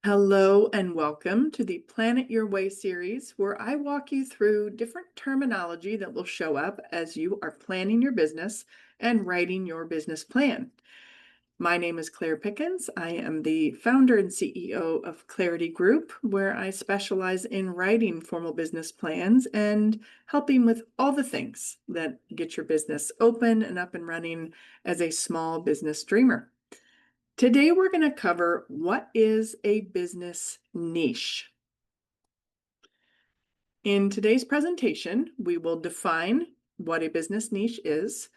Hello and welcome to the Planet Your Way series, where I walk you through different terminology that will show up as you are planning your business and writing your business plan. My name is Claire Pickens. I am the founder and CEO of Clarity Group, where I specialize in writing formal business plans and helping with all the things that get your business open and up and running as a small business dreamer. Today, we're going to cover what is a business niche. In today's presentation, we will define what a business niche is.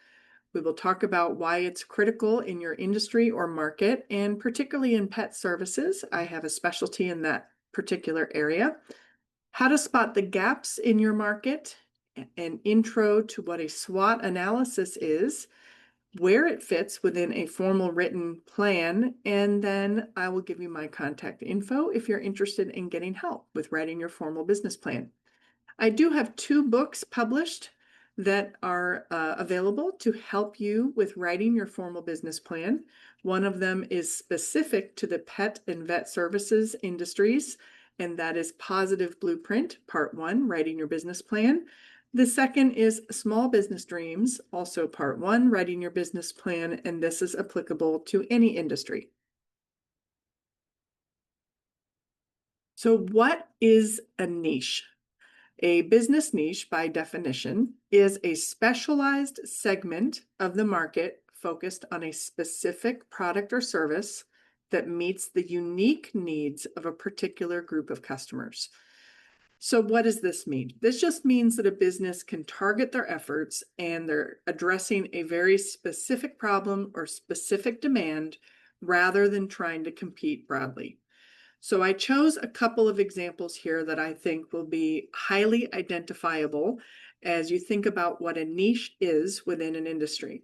We will talk about why it's critical in your industry or market, and particularly in pet services. I have a specialty in that particular area. How to spot the gaps in your market, an intro to what a SWOT analysis is, where it fits within a formal written plan, and then I will give you my contact info if you're interested in getting help with writing your formal business plan. I do have 2 books published that are available to help you with writing your formal business plan. One of them is specific to the pet and vet services industries, and that is Positive Blueprint, Part 1, Writing Your Business Plan. The second is Small Business Dreams, also Part 1, Writing Your Business Plan, and this is applicable to any industry. So what is a niche? A business niche, by definition, is a specialized segment of the market focused on a specific product or service that meets the unique needs of a particular group of customers. So what does this mean? This just means that a business can target their efforts and they're addressing a very specific problem or specific demand rather than trying to compete broadly. So I chose a couple of examples here that I think will be highly identifiable as you think about what a niche is within an industry.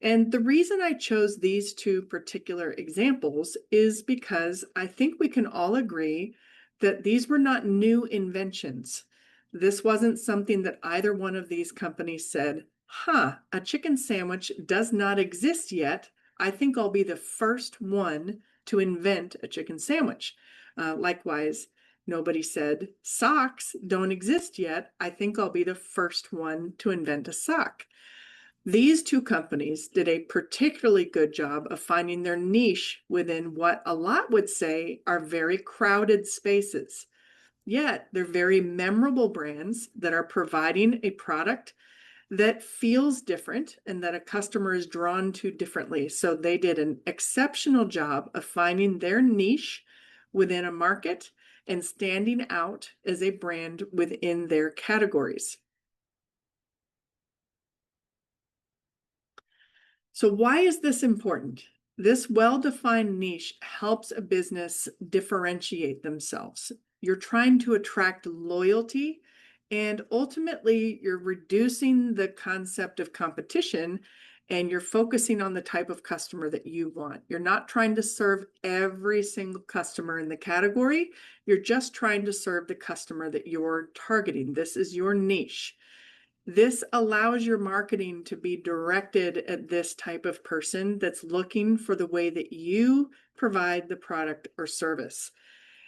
And the reason I chose these 2 particular examples is because I think we can all agree that these were not new inventions. This wasn't something that either one of these companies said, a chicken sandwich does not exist yet. I think I'll be the first one to invent a chicken sandwich. Likewise, nobody said, socks don't exist yet. I think I'll be the first one to invent a sock. These 2 companies did a particularly good job of finding their niche within what a lot would say are very crowded spaces. Yet they're very memorable brands that are providing a product that feels different and that a customer is drawn to differently. So they did an exceptional job of finding their niche within a market and standing out as a brand within their categories. So why is this important? This well-defined niche helps a business differentiate themselves. You're trying to attract loyalty, and ultimately you're reducing the concept of competition and you're focusing on the type of customer that you want. You're not trying to serve every single customer in the category. You're just trying to serve the customer that you're targeting. This is your niche. This allows your marketing to be directed at this type of person that's looking for the way that you provide the product or service.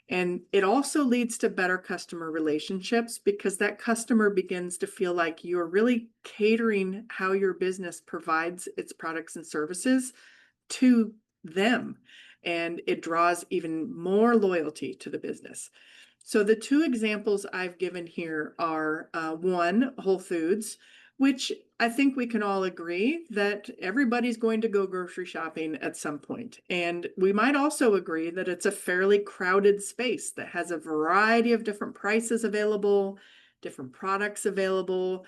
And it also leads to better customer relationships because that customer begins to feel like you're really catering how your business provides its products and services to them. And it draws even more loyalty to the business. So the 2 examples I've given here are 1, Whole Foods, which I think we can all agree that everybody's going to go grocery shopping at some point. And we might also agree that it's a fairly crowded space that has a variety of different prices available, different products available,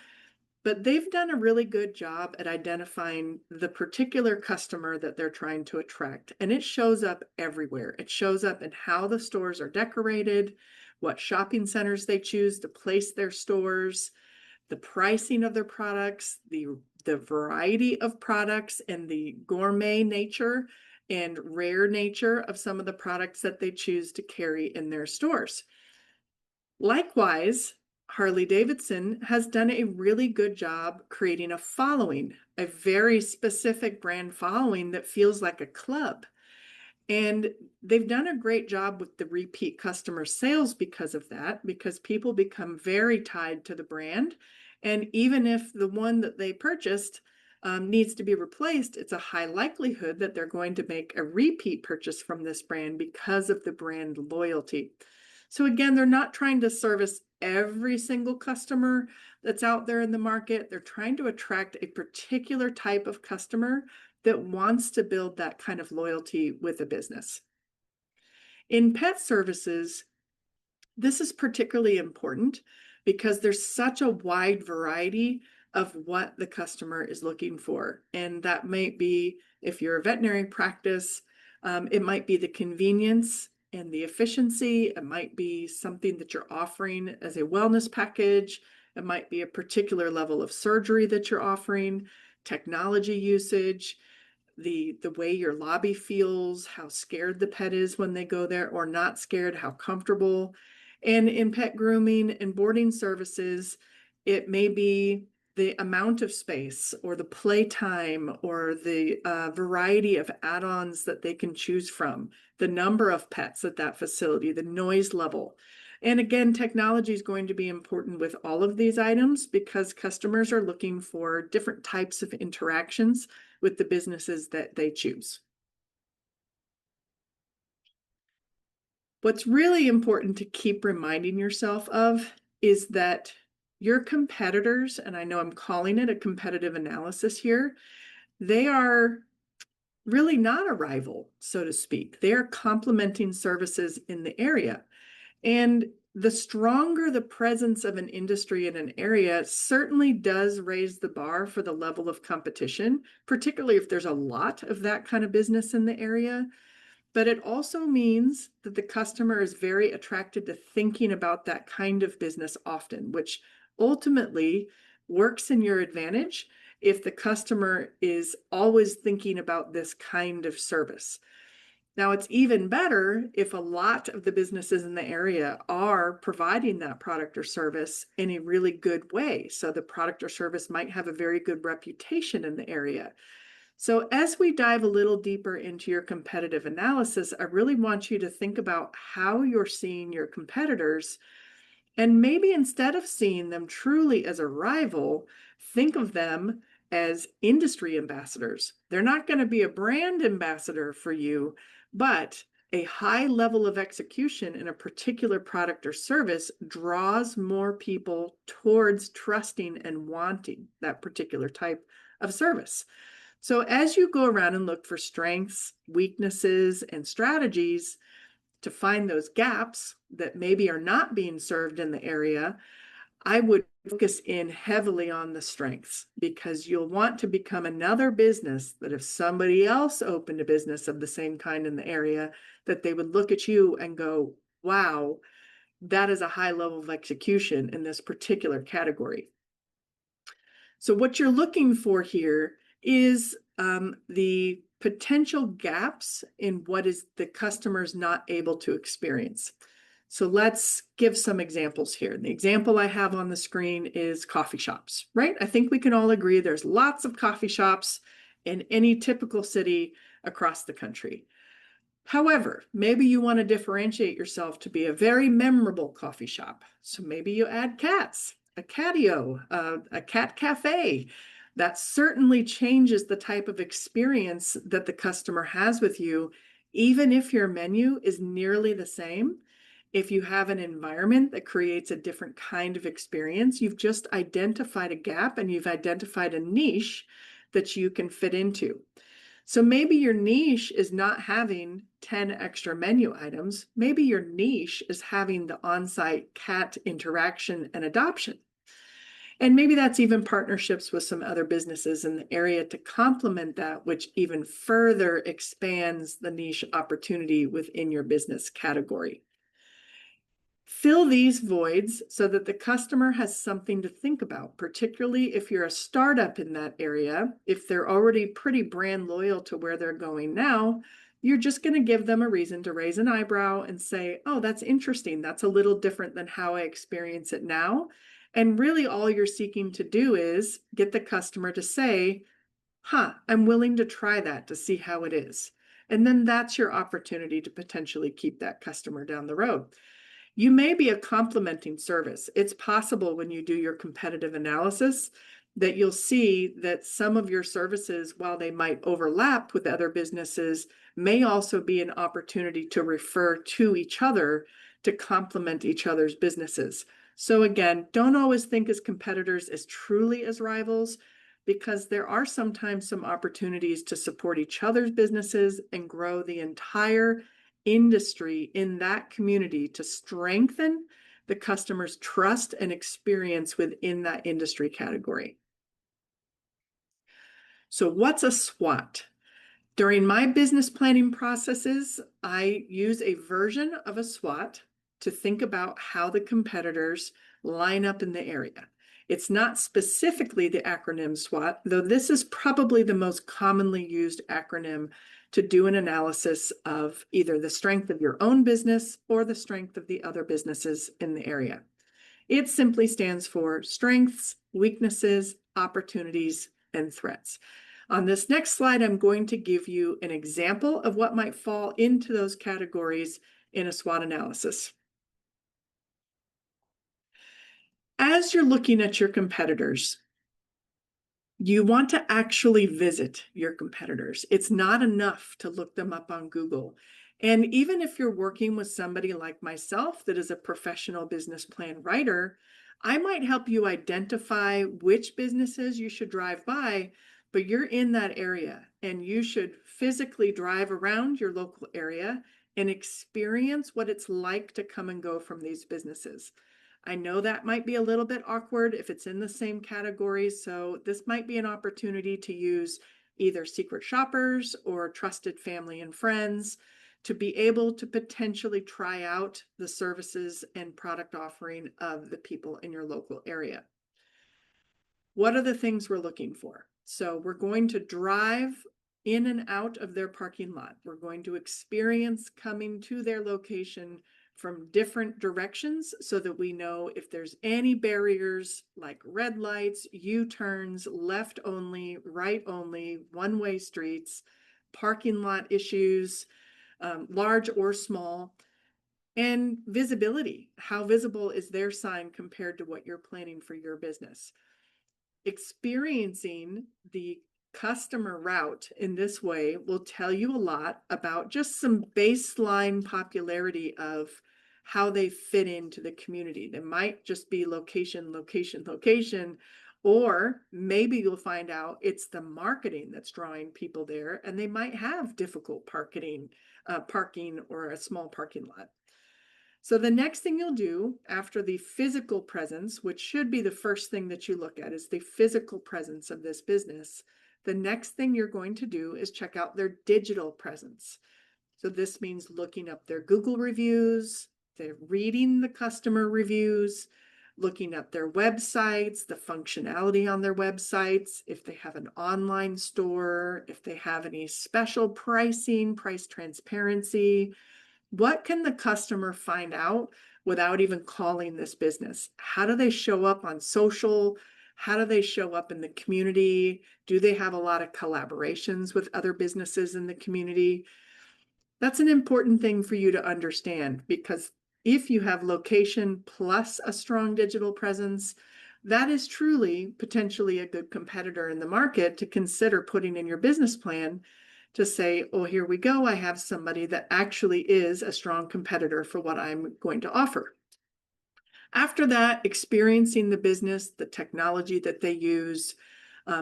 but they've done a really good job at identifying the particular customer that they're trying to attract. And it shows up everywhere. It shows up in how the stores are decorated, what shopping centers they choose to place their stores, the pricing of their products, the variety of products, and the gourmet nature and rare nature of some of the products that they choose to carry in their stores. Likewise, Harley-Davidson has done a really good job creating a following, a very specific brand following that feels like a club. And they've done a great job with the repeat customer sales because of that, because people become very tied to the brand. And even if the one that they purchased needs to be replaced, it's a high likelihood that they're going to make a repeat purchase from this brand because of the brand loyalty. So again, they're not trying to service every single customer that's out there in the market. They're trying to attract a particular type of customer that wants to build that kind of loyalty with a business. In pet services, this is particularly important because there's such a wide variety of what the customer is looking for. And that might be, if you're a veterinary practice, it might be the convenience and the efficiency. It might be something that you're offering as a wellness package. It might be a particular level of surgery that you're offering, technology usage, the way your lobby feels, how scared the pet is when they go there or not scared, how comfortable. And in pet grooming and boarding services, it may be the amount of space or the playtime or the variety of add-ons that they can choose from, the number of pets at that facility, the noise level. And again, technology is going to be important with all of these items because customers are looking for different types of interactions with the businesses that they choose. What's really important to keep reminding yourself of is that your competitors, and I know I'm calling it a competitive analysis here, they are really not a rival, so to speak. They are complementing services in the area. And the stronger the presence of an industry in an area certainly does raise the bar for the level of competition, particularly if there's a lot of that kind of business in the area. But it also means that the customer is very attracted to thinking about that kind of business often, which ultimately works in your advantage if the customer is always thinking about this kind of service. Now, it's even better if a lot of the businesses in the area are providing that product or service in a really good way. So the product or service might have a very good reputation in the area. So as we dive a little deeper into your competitive analysis, I really want you to think about how you're seeing your competitors. And maybe instead of seeing them truly as a rival, think of them as industry ambassadors. They're not going to be a brand ambassador for you, but a high level of execution in a particular product or service draws more people towards trusting and wanting that particular type of service. So as you go around and look for strengths, weaknesses, and strategies to find those gaps that maybe are not being served in the area, I would focus in heavily on the strengths because you'll want to become another business that if somebody else opened a business of the same kind in the area, that they would look at you and go, wow, that is a high level of execution in this particular category. So what you're looking for here is the potential gaps in what is the customer's not able to experience. So let's give some examples here. The example I have on the screen is coffee shops, right? I think we can all agree there's lots of coffee shops in any typical city across the country. However, maybe you want to differentiate yourself to be a very memorable coffee shop. So maybe you add cats, a catio, a cat cafe. That certainly changes the type of experience that the customer has with you, even if your menu is nearly the same. If you have an environment that creates a different kind of experience, you've just identified a gap and you've identified a niche that you can fit into. So maybe your niche is not having 10 extra menu items. Maybe your niche is having the on-site cat interaction and adoption. And maybe that's even partnerships with some other businesses in the area to complement that, which even further expands the niche opportunity within your business category. Fill these voids so that the customer has something to think about, particularly if you're a startup in that area. If they're already pretty brand loyal to where they're going now, you're just going to give them a reason to raise an eyebrow and say, oh, that's interesting. That's a little different than how I experience it now. And really all you're seeking to do is get the customer to say, huh, I'm willing to try that to see how it is. And then that's your opportunity to potentially keep that customer down the road. You may be a complementing service. It's possible when you do your competitive analysis that you'll see that some of your services, while they might overlap with other businesses, may also be an opportunity to refer to each other to complement each other's businesses. So again, don't always think as competitors as truly as rivals, because there are sometimes some opportunities to support each other's businesses and grow the entire industry in that community to strengthen the customer's trust and experience within that industry category. So what's a SWOT? During my business planning processes, I use a version of a SWOT to think about how the competitors line up in the area. It's not specifically the acronym SWOT, though this is probably the most commonly used acronym to do an analysis of either the strength of your own business or the strength of the other businesses in the area. It simply stands for strengths, weaknesses, opportunities, and threats. On this next slide, I'm going to give you an example of what might fall into those categories in a SWOT analysis. As you're looking at your competitors, you want to actually visit your competitors. It's not enough to look them up on Google. And even if you're working with somebody like myself that is a professional business plan writer, I might help you identify which businesses you should drive by, but you're in that area and you should physically drive around your local area and experience what it's like to come and go from these businesses. I know that might be a little bit awkward if it's in the same category, so this might be an opportunity to use either secret shoppers or trusted family and friends to be able to potentially try out the services and product offering of the people in your local area. What are the things we're looking for? So we're going to drive in and out of their parking lot. We're going to experience coming to their location from different directions so that we know if there's any barriers like red lights, U-turns, left only, right only, one-way streets, parking lot issues, large or small, and visibility. How visible is their sign compared to what you're planning for your business? Experiencing the customer route in this way will tell you a lot about just some baseline popularity of how they fit into the community. They might just be location, location, location, or maybe you'll find out it's the marketing that's drawing people there, and they might have difficult parking or a small parking lot. So the next thing you'll do after the physical presence, which should be the first thing that you look at, is the physical presence of this business. The next thing you're going to do is check out their digital presence. So this means looking up their Google reviews, they're reading the customer reviews, looking at their websites, the functionality on their websites, if they have an online store, if they have any special pricing, price transparency. What can the customer find out without even calling this business? How do they show up on social? How do they show up in the community? Do they have a lot of collaborations with other businesses in the community? That's an important thing for you to understand, because if you have location plus a strong digital presence, that is truly potentially a good competitor in the market to consider putting in your business plan to say, oh, here we go. I have somebody that actually is a strong competitor for what I'm going to offer. After that, experiencing the business, the technology that they use,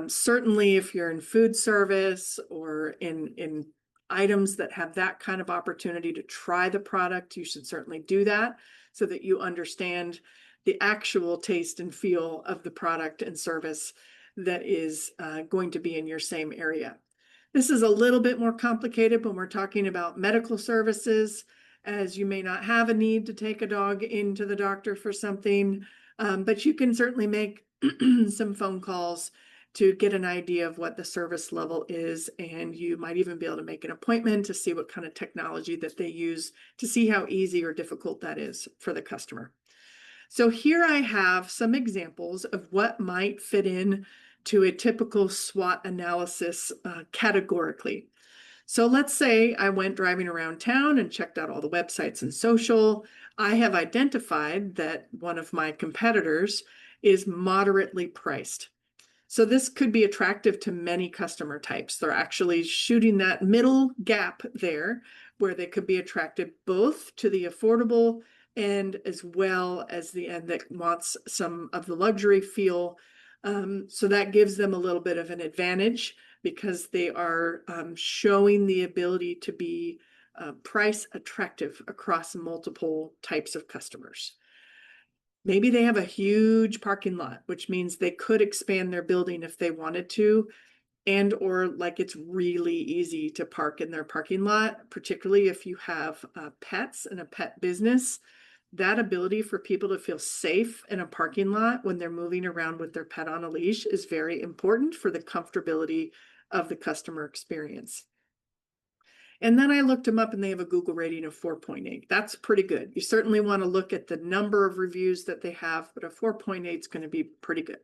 certainly if you're in food service or in items that have that kind of opportunity to try the product, you should certainly do that so that you understand the actual taste and feel of the product and service that is going to be in your same area. This is a little bit more complicated when we're talking about medical services, as you may not have a need to take a dog into the doctor for something, but you can certainly make some phone calls to get an idea of what the service level is, and you might even be able to make an appointment to see what kind of technology that they use to see how easy or difficult that is for the customer. So here I have some examples of what might fit in to a typical SWOT analysis categorically. So let's say I went driving around town and checked out all the websites and social. I have identified that one of my competitors is moderately priced. So this could be attractive to many customer types. They're actually shooting that middle gap there where they could be attracted both to the affordable and as well as the end that wants some of the luxury feel. So that gives them a little bit of an advantage because they are showing the ability to be price attractive across multiple types of customers. Maybe they have a huge parking lot, which means they could expand their building if they wanted to, and or like it's really easy to park in their parking lot, particularly if you have pets and a pet business. That ability for people to feel safe in a parking lot when they're moving around with their pet on a leash is very important for the comfortability of the customer experience. And then I looked them up and they have a Google rating of 4.8. That's pretty good. You certainly want to look at the number of reviews that they have, but a 4.8 is going to be pretty good.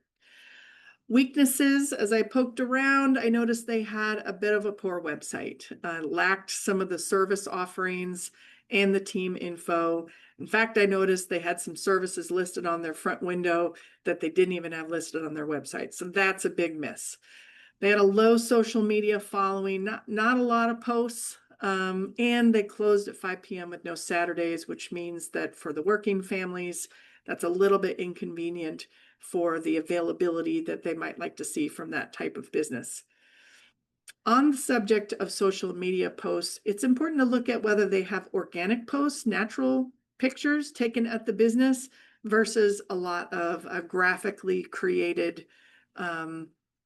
Weaknesses, as I poked around, I noticed they had a bit of a poor website, lacked some of the service offerings and the team info. In fact, I noticed they had some services listed on their front window that they didn't even have listed on their website. So that's a big miss. They had a low social media following, not a lot of posts. And they closed at 5 p.m. with no Saturdays, which means that for the working families, that's a little bit inconvenient for the availability that they might like to see from that type of business. On the subject of social media posts, it's important to look at whether they have organic posts, natural pictures taken at the business versus a lot of graphically created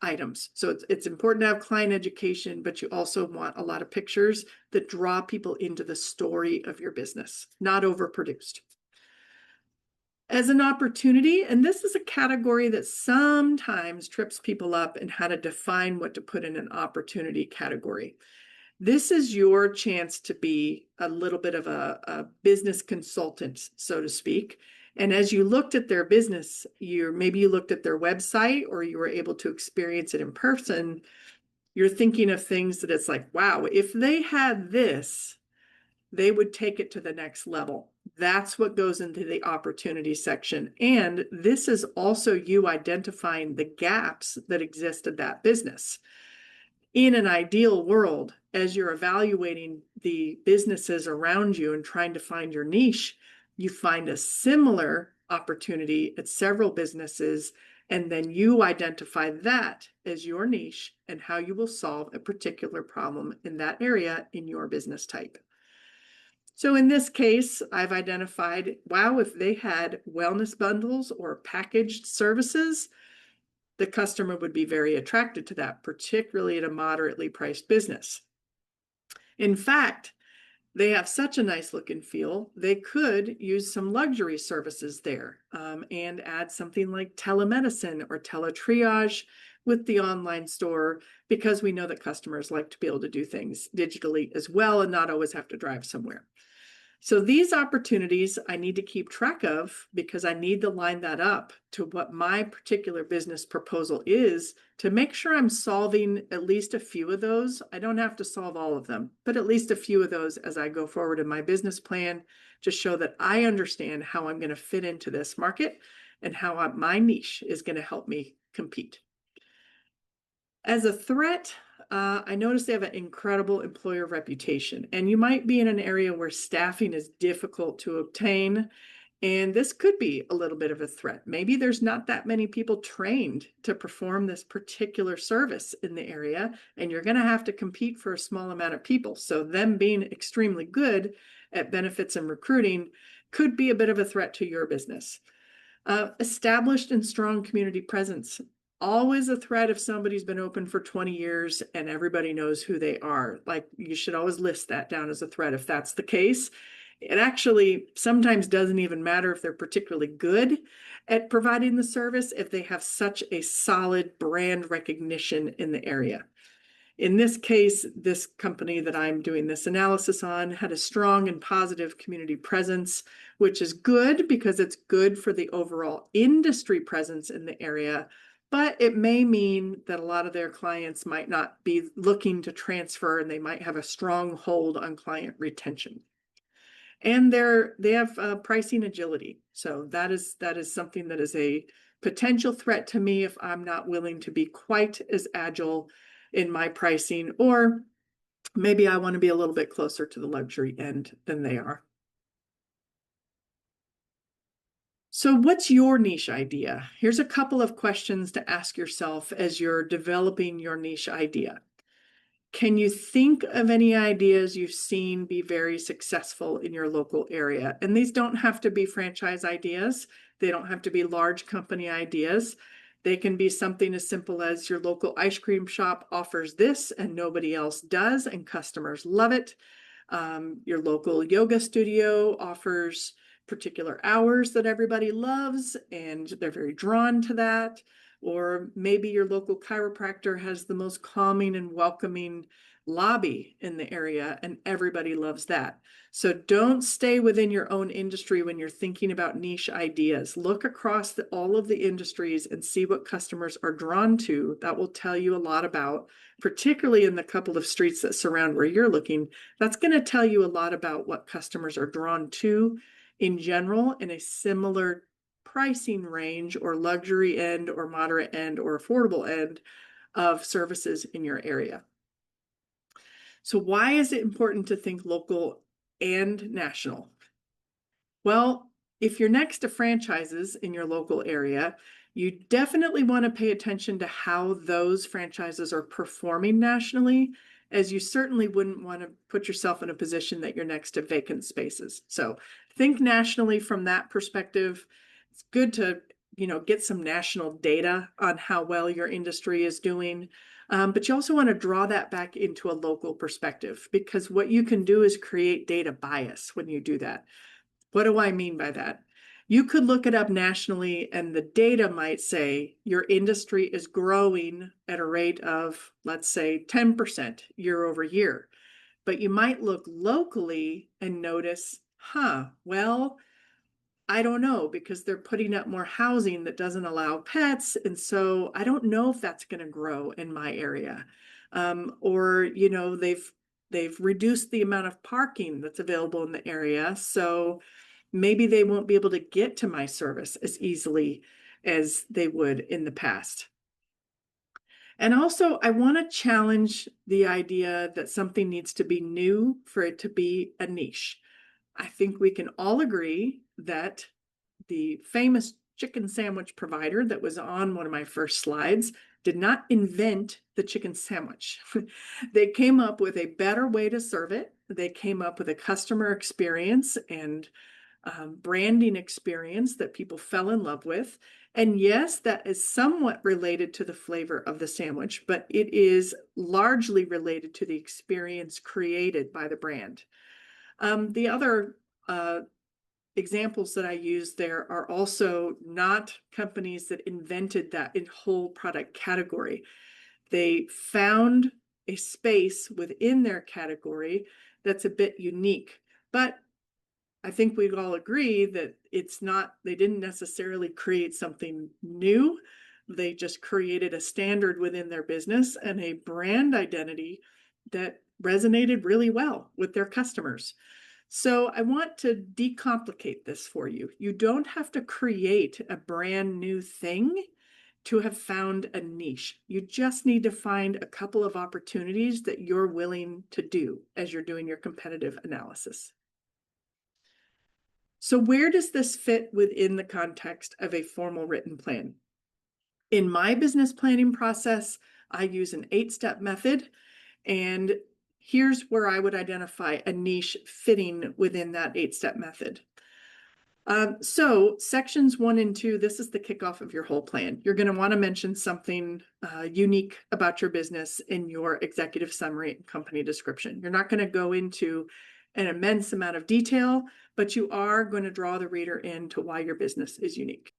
items. So it's important to have client education, but you also want a lot of pictures that draw people into the story of your business, not overproduced. As an opportunity, and this is a category that sometimes trips people up in how to define what to put in an opportunity category. This is your chance to be a little bit of a business consultant, so to speak. And as you looked at their business, maybe you looked at their website or you were able to experience it in person, you're thinking of things that it's like, wow, if they had this, they would take it to the next level. That's what goes into the opportunity section. And this is also you identifying the gaps that exist in that business. In an ideal world, as you're evaluating the businesses around you and trying to find your niche, you find a similar opportunity at several businesses, and then you identify that as your niche and how you will solve a particular problem in that area in your business type. So in this case, I've identified, wow, if they had wellness bundles or packaged services, the customer would be very attracted to that, particularly at a moderately priced business. In fact, they have such a nice look and feel, they could use some luxury services there and add something like telemedicine or teletriage with the online store, because we know that customers like to be able to do things digitally as well and not always have to drive somewhere. So these opportunities I need to keep track of because I need to line that up to what my particular business proposal is to make sure I'm solving at least a few of those. I don't have to solve all of them, but at least a few of those as I go forward in my business plan to show that I understand how I'm going to fit into this market and how my niche is going to help me compete. As a threat, I noticed they have an incredible employer reputation, and you might be in an area where staffing is difficult to obtain, and this could be a little bit of a threat. Maybe there's not that many people trained to perform this particular service in the area, and you're going to have to compete for a small amount of people. So them being extremely good at benefits and recruiting could be a bit of a threat to your business. Established and strong community presence. Always a threat if somebody's been open for 20 years and everybody knows who they are. Like, you should always list that down as a threat if that's the case. It actually sometimes doesn't even matter if they're particularly good at providing the service if they have such a solid brand recognition in the area. In this case, this company that I'm doing this analysis on had a strong and positive community presence, which is good because it's good for the overall industry presence in the area, but it may mean that a lot of their clients might not be looking to transfer, and they might have a strong hold on client retention. And they have pricing agility. So that is something that is a potential threat to me if I'm not willing to be quite as agile in my pricing, or maybe I want to be a little bit closer to the luxury end than they are. So what's your niche idea? Here's a couple of questions to ask yourself as you're developing your niche idea. Can you think of any ideas you've seen be very successful in your local area? And these don't have to be franchise ideas. They don't have to be large company ideas. They can be something as simple as your local ice cream shop offers this and nobody else does, and customers love it. Your local yoga studio offers particular hours that everybody loves, and they're very drawn to that. Or maybe your local chiropractor has the most calming and welcoming lobby in the area, and everybody loves that. So don't stay within your own industry when you're thinking about niche ideas. Look across all of the industries and see what customers are drawn to. That will tell you a lot about, particularly in the couple of streets that surround where you're looking, that's going to tell you a lot about what customers are drawn to in general in a similar pricing range or luxury end or moderate end or affordable end of services in your area. So why is it important to think local and national? Well, if you're next to franchises in your local area, you definitely want to pay attention to how those franchises are performing nationally, as you certainly wouldn't want to put yourself in a position that you're next to vacant spaces. So think nationally from that perspective. It's good to, get some national data on how well your industry is doing. But you also want to draw that back into a local perspective, because what you can do is create data bias when you do that. What do I mean by that? You could look it up nationally and the data might say your industry is growing at a rate of, let's say, 10% year over year. But you might look locally and notice, well, I don't know, because they're putting up more housing that doesn't allow pets. And so I don't know if that's going to grow in my area. Or, they've reduced the amount of parking that's available in the area. So maybe they won't be able to get to my service as easily as they would in the past. And also, I want to challenge the idea that something needs to be new for it to be a niche. I think we can all agree that the famous chicken sandwich provider that was on one of my first slides did not invent the chicken sandwich. They came up with a better way to serve it. They came up with a customer experience and branding experience that people fell in love with. And yes, that is somewhat related to the flavor of the sandwich, but it is largely related to the experience created by the brand. The other examples that I use there are also not companies that invented that in whole product category. They found a space within their category that's a bit unique, but I think we'd all agree that they didn't necessarily create something new. They just created a standard within their business and a brand identity that resonated really well with their customers. So I want to decomplicate this for you. You don't have to create a brand new thing to have found a niche. You just need to find a couple of opportunities that you're willing to do as you're doing your competitive analysis. So where does this fit within the context of a formal written plan? In my business planning process, I use an 8-step method, and here's where I would identify a niche fitting within that 8-step method. So sections 1 and 2, this is the kickoff of your whole plan. You're going to want to mention something unique about your business in your executive summary and company description. You're not going to go into an immense amount of detail, but you are going to draw the reader into why your business is unique.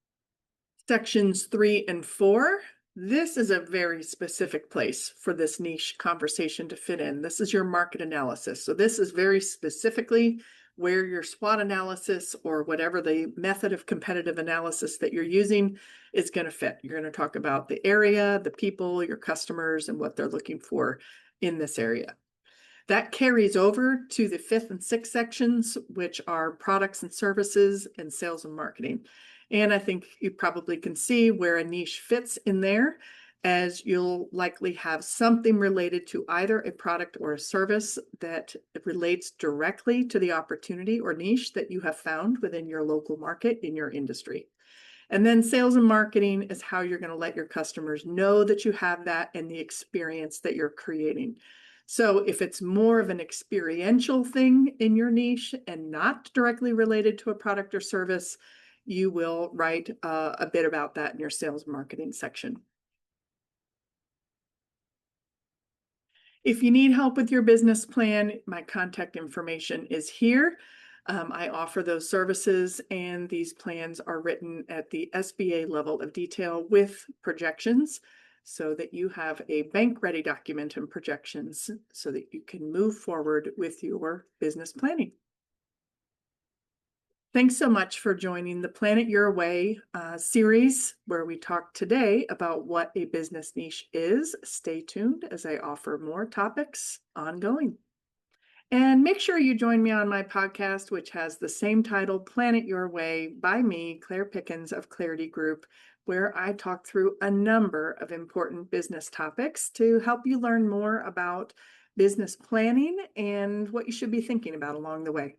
Sections 3 and 4, this is a very specific place for this niche conversation to fit in. This is your market analysis. So this is very specifically where your SWOT analysis or whatever the method of competitive analysis that you're using is going to fit. You're going to talk about the area, the people, your customers, and what they're looking for in this area. That carries over to the 5th and 6th sections, which are products and services and sales and marketing. And I think you probably can see where a niche fits in there, as you'll likely have something related to either a product or a service that relates directly to the opportunity or niche that you have found within your local market in your industry. And then sales and marketing is how you're going to let your customers know that you have that and the experience that you're creating. So if it's more of an experiential thing in your niche and not directly related to a product or service, you will write a bit about that in your sales and marketing section. If you need help with your business plan, my contact information is here. I offer those services, and these plans are written at the SBA level of detail with projections so that you have a bank-ready document and projections so that you can move forward with your business planning. Thanks so much for joining the Planet Your Way series, where we talk today about what a business niche is. Stay tuned as I offer more topics ongoing. And make sure you join me on my podcast, which has the same title, Planet Your Way, by me, Claire Pickens of Clarity Group, where I talk through a number of important business topics to help you learn more about business planning and what you should be thinking about along the way.